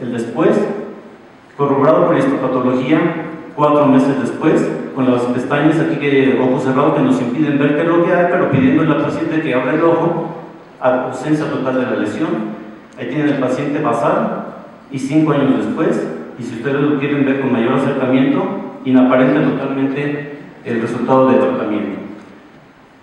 el después, corroborado por histopatología 4 meses después, con las pestañas aquí, ojo cerrado, que nos impiden ver qué es lo que hay, pero pidiendo al paciente que abra el ojo, ausencia total de la lesión. Ahí tienen el paciente basal, y 5 años después, y si ustedes lo quieren ver con mayor acercamiento, inaparente totalmente el resultado de tratamiento.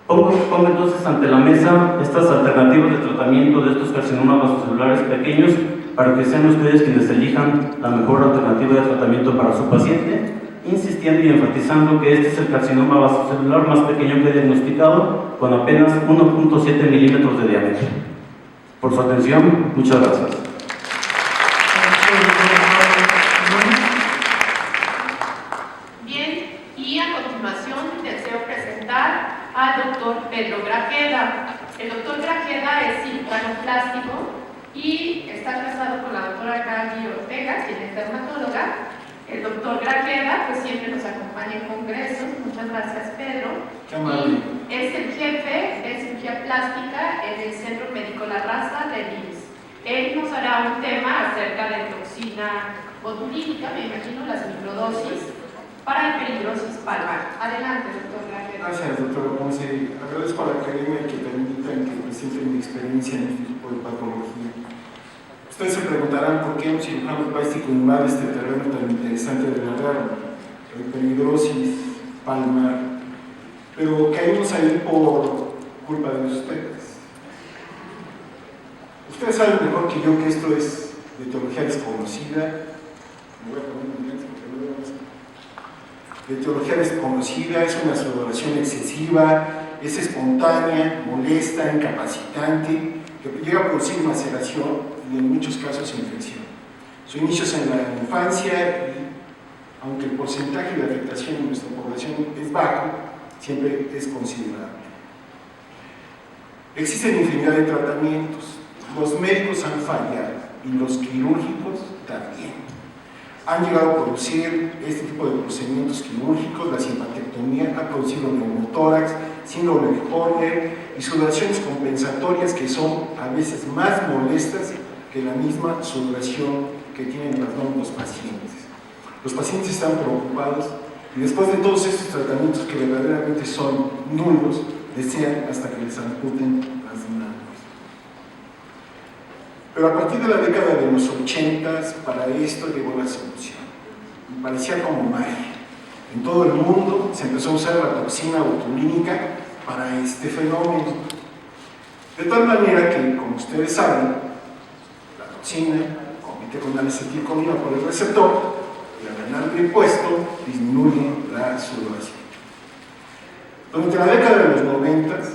Pongo entonces ante la mesa estas alternativas de tratamiento de estos carcinomas vasocelulares pequeños para que sean ustedes quienes elijan la mejor alternativa de tratamiento para su paciente, insistiendo y enfatizando que este es el carcinoma vasocelular más pequeño que he diagnosticado, con apenas 1.7 milímetros de diámetro. Por su atención, muchas gracias. Bien, y a continuación deseo presentar al doctor Pedro Grajeda. El doctor Grajeda es cirujano plástico y está casado con la doctora Gaby Ortega, quien es dermatóloga. El doctor Grajeda pues siempre nos acompaña en congresos. Muchas gracias, Pedro. Qué amable. Y es el jefe de cirugía plástica en el Centro Médico La Raza de IMSS. Él nos hará un tema acerca de toxina botulínica, me imagino, las microdosis, para hiperhidrosis palmar. Adelante, doctor Grajeda. Gracias, doctor Ponce. Agradezco a la academia que permitan que presente mi experiencia en este tipo de patología. Ustedes se preguntarán por qué un cirujano plástico invade este terreno tan interesante de la derma, la hiperhidrosis palmar. Pero caímos ahí por culpa de ustedes. Ustedes saben mejor que yo que esto es de etiología desconocida. Me voy a poner un lente porque no veo esto. De etiología desconocida, es una sudoración excesiva, es espontánea, molesta, incapacitante, que llega a producir maceración y en muchos casos infección. Su inicio es en la infancia y, aunque el porcentaje de afectación en nuestra población es bajo, siempre es considerable. Existen infinidad de tratamientos. Los médicos han fallado y los quirúrgicos también. Han llegado a producir este tipo de procedimientos quirúrgicos. La simpatectomía ha producido neumotórax, síndrome de Horner y sudoraciones compensatorias que son a veces más molestas que la misma sudoración que tienen los pacientes. Los pacientes están preocupados y después de todos estos tratamientos que verdaderamente son nulos, desean hasta que les amputen las manos. Pero a partir de la década de los 80s, para esto llegó la solución. Y parecía como magia. En todo el mundo se empezó a usar la toxina botulínica para este fenómeno. De tal manera que, como ustedes saben, la toxina compite con la acetilcolina por el receptor y al ganarle impuesto disminuye la sudoración. Durante la década de los 90s,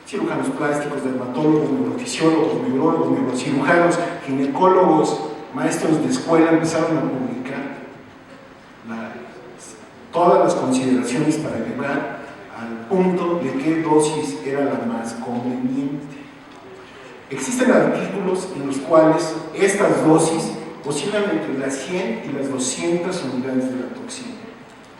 cirujanos plásticos, dermatólogos, neurofisiólogos, neurólogos, neurocirujanos, ginecólogos, maestros de escuela empezaron a publicar todas las consideraciones para llegar al punto de qué dosis era la más conveniente. Existen artículos en los cuales estas dosis oscilan entre las 100 y las 200 unidades de la toxina.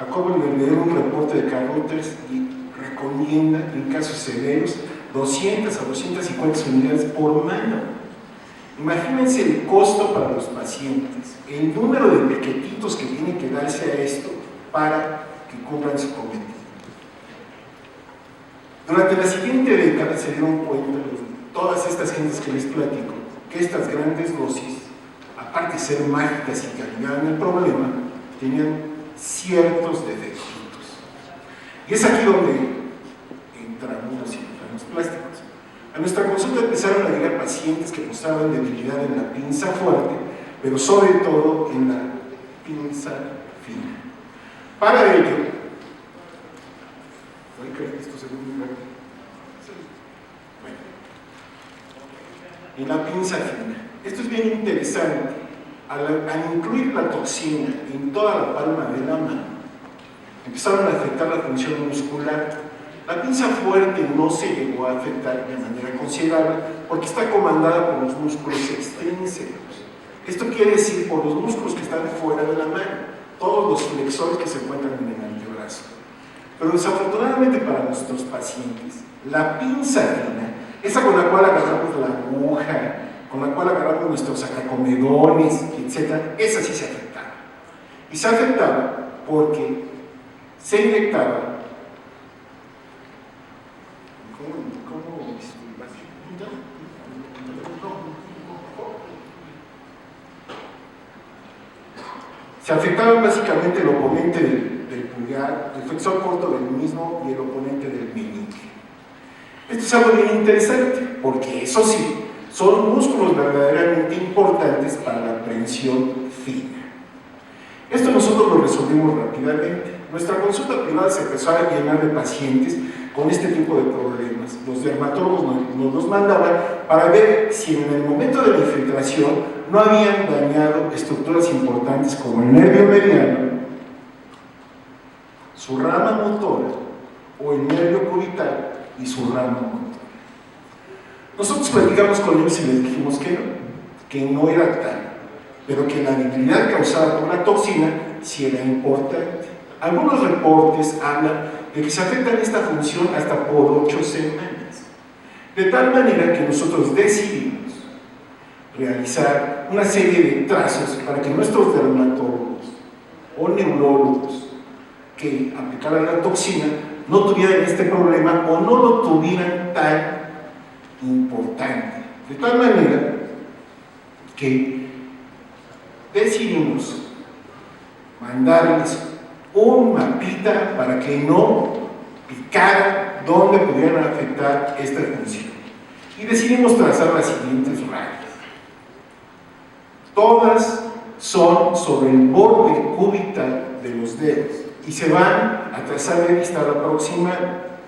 Acabo de leer un reporte de Carruthers y recomienda, en casos severos, 200 a 250 unidades por mano. Imagínense el costo para los pacientes, el número de piquetitos que tiene que darse a esto para que cumplan su cometido. Durante la siguiente década se dieron cuenta todas estas gentes que les platico que estas grandes dosis, aparte de ser mágicas y que aliviaban el problema, tenían ciertos defectos. Y es aquí donde entran los cirujanos plásticos. A nuestra consulta empezaron a llegar pacientes que mostraban debilidad en la pinza fuerte, pero sobre todo en la pinza fina. Para ello, en la pinza fina. Esto es bien interesante. Al incluir la toxina en toda la palma de la mano, empezaron a afectar la función muscular. La pinza fuerte no se llegó a afectar de manera considerable porque está comandada por los músculos extrínsecos. Esto quiere decir por los músculos que están fuera de la mano, todos los flexores que se encuentran en el antebrazo. Pero desafortunadamente para nuestros pacientes, la pinza fina, esa con la cual agarramos la aguja, con la cual agarramos nuestros sacacomedones, etc., esa sí se afectaba. Y se afectaba porque se inyectaba. Se afectaban básicamente el oponente del pulgar, el flexor corto del mismo y el oponente del meñique. Esto es algo bien interesante, porque eso sí, son músculos verdaderamente importantes para la aprehensión fina. Esto nosotros lo resolvimos rápidamente. Nuestra consulta privada se empezó a llenar de pacientes con este tipo de problemas. Los dermatólogos nos los mandaban para ver si en el momento de la infiltración no habían dañado estructuras importantes como el nervio mediano, su rama motora o el nervio cubital y su rama motora. Nosotros platicamos con ellos y les dijimos que no era tal, pero que la debilidad causada por la toxina sí era importante. Algunos reportes hablan de que se afecta esta función hasta por 8 semanas, de tal manera que nosotros decidimos realizar una serie de trazos para que nuestros dermatólogos o neurólogos que aplicaran la toxina no tuvieran este problema o no lo tuvieran tan importante. De tal manera que decidimos mandarles un mapita para que no picara dónde pudieran afectar esta función. Y decidimos trazar las siguientes rayas. Todas son sobre el borde cubital de los dedos y se van a trazar de vista aproximada.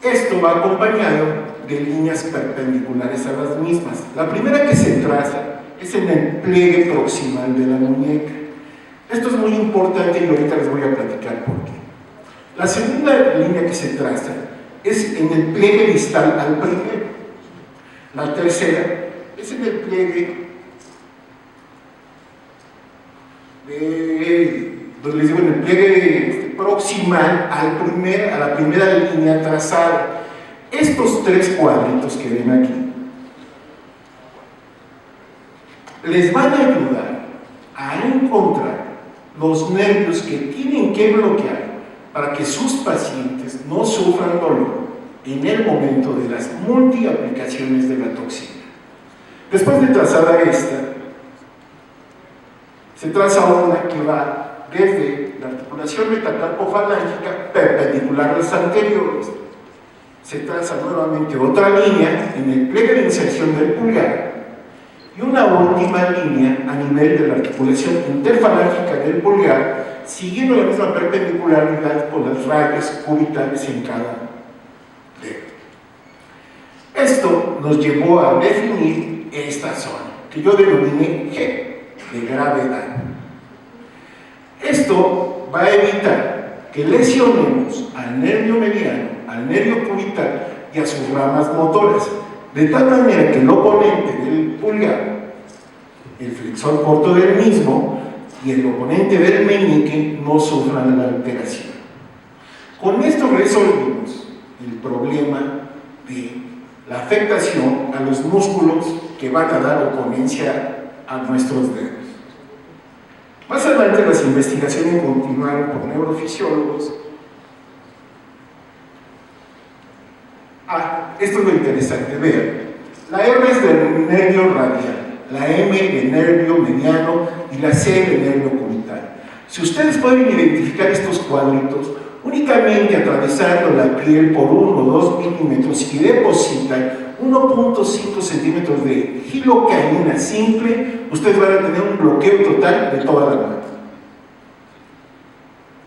Esto va acompañado de líneas perpendiculares a las mismas. La primera que se traza es en el pliegue proximal de la muñeca. Esto es muy importante y ahorita les voy a platicar por qué. La segunda línea que se traza es en el pliegue distal al primero. La tercera es en el pliegue les digo, en el pliegue proximal a la primera línea trazada. Estos 3 cuadritos que ven aquí les van a ayudar a encontrar los nervios que tienen que bloquear para que sus pacientes no sufran dolor en el momento de las multiaplicaciones de la toxina. Después de trazada esta, se traza una que va desde la articulación metacarpofalángica perpendicular a las anteriores. Se traza nuevamente otra línea en el pliegue de inserción del pulgar y una última línea a nivel de la articulación interfalángica del pulgar, siguiendo la misma perpendicularidad con las rayas cubitales en cada dedo. Esto nos llevó a definir esta zona, que yo denominé G, de gravedad. Esto va a evitar que lesionemos al nervio mediano, al nervio cubital y a sus ramas motoras, de tal manera que el oponente del pulgar, el flexor corto del mismo y el oponente del meñique no sufran la alteración. Con esto resolvimos el problema de la afectación a los músculos que van a dar oponencia a nuestros dedos. Más adelante las investigaciones continuaron por neurofisiólogos. Esto es lo interesante, vean, la R es del nervio radial, la M del nervio mediano y la C del nervio cubital. Si ustedes pueden identificar estos cuadritos, únicamente atravesando la piel por 1 o 2 milímetros y depositan 1.5 centímetros de gilocaína simple, ustedes van a tener un bloqueo total de toda la mano.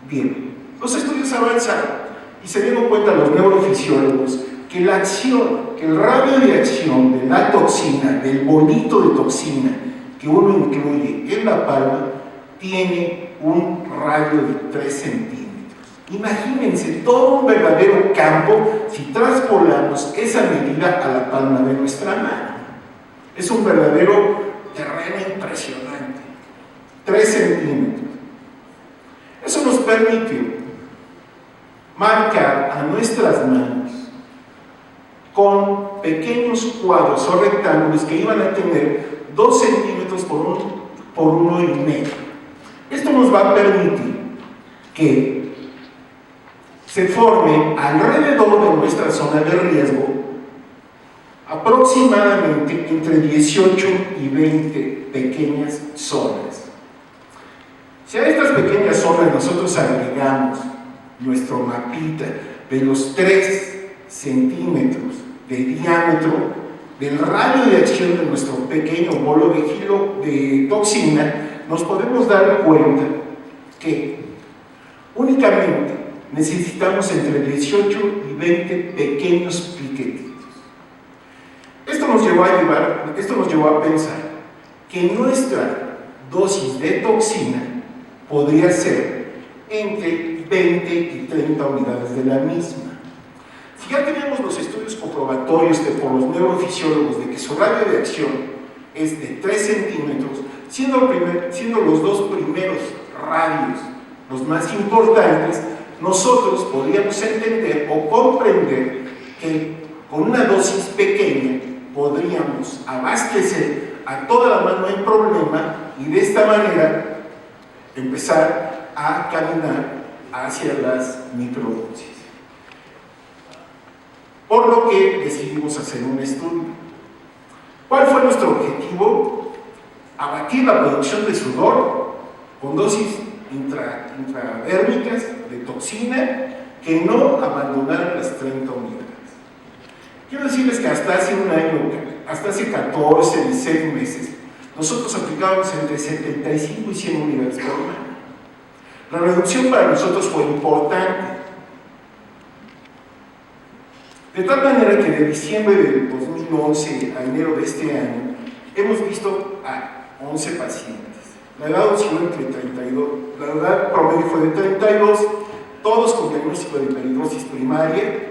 Bien, los estudios avanzaron y se dieron cuenta los neurofisiólogos que la acción, que el radio de acción de la toxina, del bolito de toxina que uno incluye en la palma, tiene un radio de 3 centímetros. Imagínense todo un verdadero campo si traspolamos esa medida a la palma de nuestra mano. Es un verdadero terreno impresionante. 3 centímetros. Eso nos permitió marcar a nuestras manos con pequeños cuadros o rectángulos que iban a tener 2 centímetros por 1,5. Esto nos va a permitir que se forme alrededor de nuestra zona de riesgo aproximadamente entre 18 y 20 pequeñas zonas. Si a estas pequeñas zonas nosotros agregamos nuestro mapita de los 3 centímetros de diámetro del radio de acción de nuestro pequeño bolo de toxina, nos podemos dar cuenta que únicamente necesitamos entre 18 y 20 pequeños piquetitos. Esto nos llevó a pensar que nuestra dosis de toxina podría ser entre 20 y 30 unidades de la misma. Si ya tenemos los estudios comprobatorios por los neurofisiólogos de que su radio de acción es de 3 centímetros, siendo los 2 primeros radios los más importantes, nosotros podríamos entender o comprender que con una dosis pequeña podríamos abastecer a toda la mano en problema y de esta manera empezar a caminar hacia las microdosis. Por lo que decidimos hacer un estudio. ¿Cuál fue nuestro objetivo? Abatir la producción de sudor con dosis intradérmicas de toxina que no abandonaran las 30 unidades. Quiero decirles que hasta hace un año, hasta hace 14, 16 meses, nosotros aplicábamos entre 75 y 100 unidades por año. La reducción para nosotros fue importante. De tal manera que de diciembre del 2011 a enero de este año, hemos visto a 11 pacientes. La edad osciló entre 32, la edad promedio fue de 32, todos con diagnóstico de hiperhidrosis primaria,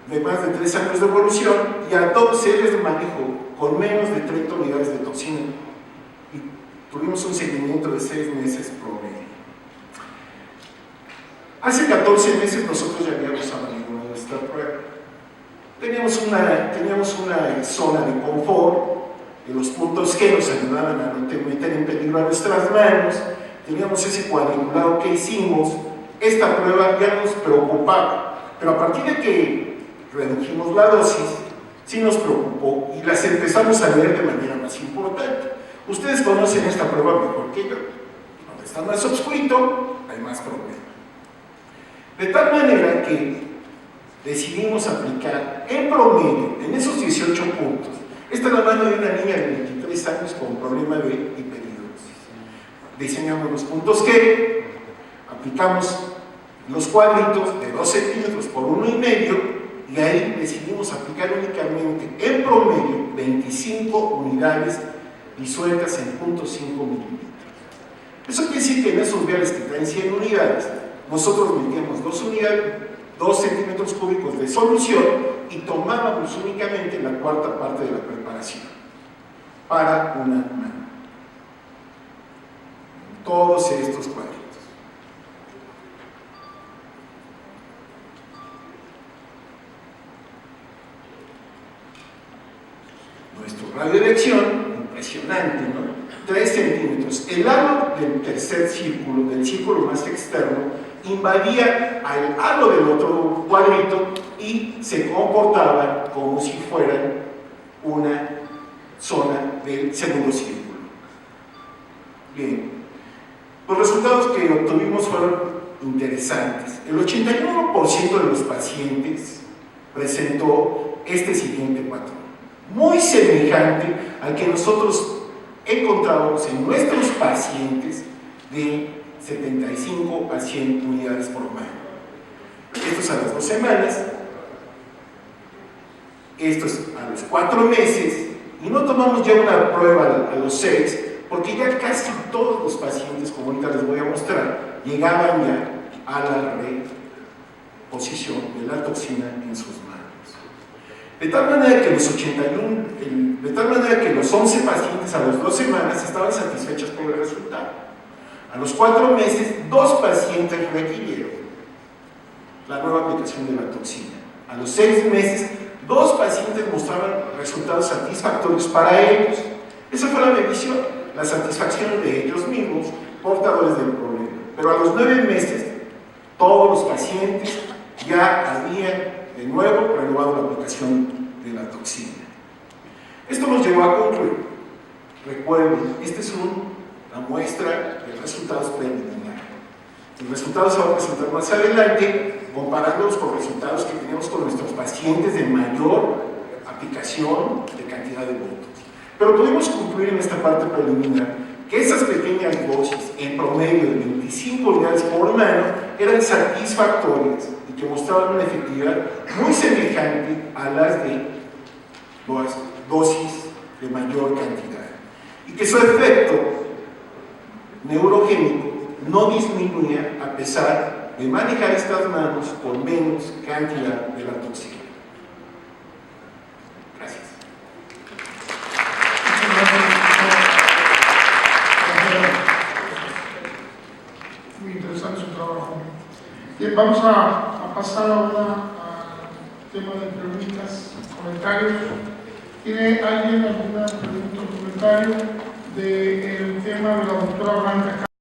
de más de 3 años de evolución, y a todos se les manejó con menos de 30 unidades de toxina. Y tuvimos un seguimiento de 6 meses promedio. Hace 14 meses nosotros ya habíamos abandonado nuestra prueba. Teníamos una zona de confort, de los puntos G nos ayudaban a no meter en peligro a nuestras manos, teníamos ese cuadriculado que hicimos, esta prueba ya nos preocupaba, pero a partir de que redujimos la dosis, sí nos preocupó y las empezamos a leer de manera más importante. Ustedes conocen esta prueba mejor que yo, donde está más oscurito, hay más problemas. De tal manera que decidimos aplicar en promedio, en esos 18 puntos, esta es la mano de una niña de 23 años con problema de hiperhidrosis. Diseñamos los puntos G, aplicamos los cuadritos de 2 centímetros por 1,5 y ahí decidimos aplicar únicamente en promedio 25 unidades disueltas en 0.5 milímetros. Eso quiere decir que en esos viales que traen 100 unidades, nosotros metíamos 2 centímetros cúbicos de solución y tomábamos únicamente la cuarta parte de la preparación para una mano. Todos estos cuadritos. Nuestro radio de acción, impresionante, ¿no? 3 centímetros. El lado del tercer círculo, del círculo más externo, invadía al halo del otro cuadrito y se comportaba como si fueran una zona del segundo círculo. Bien, los resultados que obtuvimos fueron interesantes. El 81% de los pacientes presentó este siguiente patrón, muy semejante al que nosotros encontrábamos en nuestros pacientes de 75 a 100 unidades por mano. Esto es a las 2 semanas, esto es a los 4 meses, y no tomamos ya una prueba a los 6, porque ya casi todos los pacientes, como ahorita les voy a mostrar, llegaban ya a la reposición de la toxina en sus manos. De tal manera que los 11 pacientes a las 2 semanas estaban satisfechos con el resultado. A los 4 meses, 2 pacientes requirieron la nueva aplicación de la toxina. A los 6 meses, 2 pacientes mostraban resultados satisfactorios para ellos. Esa fue la medición, la satisfacción de ellos mismos, portadores del problema. Pero a los 9 meses, todos los pacientes ya habían de nuevo renovado la aplicación de la toxina. Esto nos llevó a concluir, recuerden, esta es una muestra de resultados preliminares. Los resultados se van a presentar más adelante, comparándolos con resultados que teníamos con nuestros pacientes de mayor aplicación de cantidad de votos. Pero pudimos concluir en esta parte preliminar que esas pequeñas dosis, en promedio de 25 unidades por mano, eran satisfactorias y que mostraban una efectividad muy semejante a las de las dosis de mayor cantidad. Y que su efecto neurogénico no disminuía a pesar de manejar estas manos con menos cantidad de la toxina. Gracias. Muy interesante su trabajo. Bien, vamos a pasar ahora al tema de preguntas, comentarios. ¿Tiene alguien alguna pregunta o comentario del tema de la doctora Blanca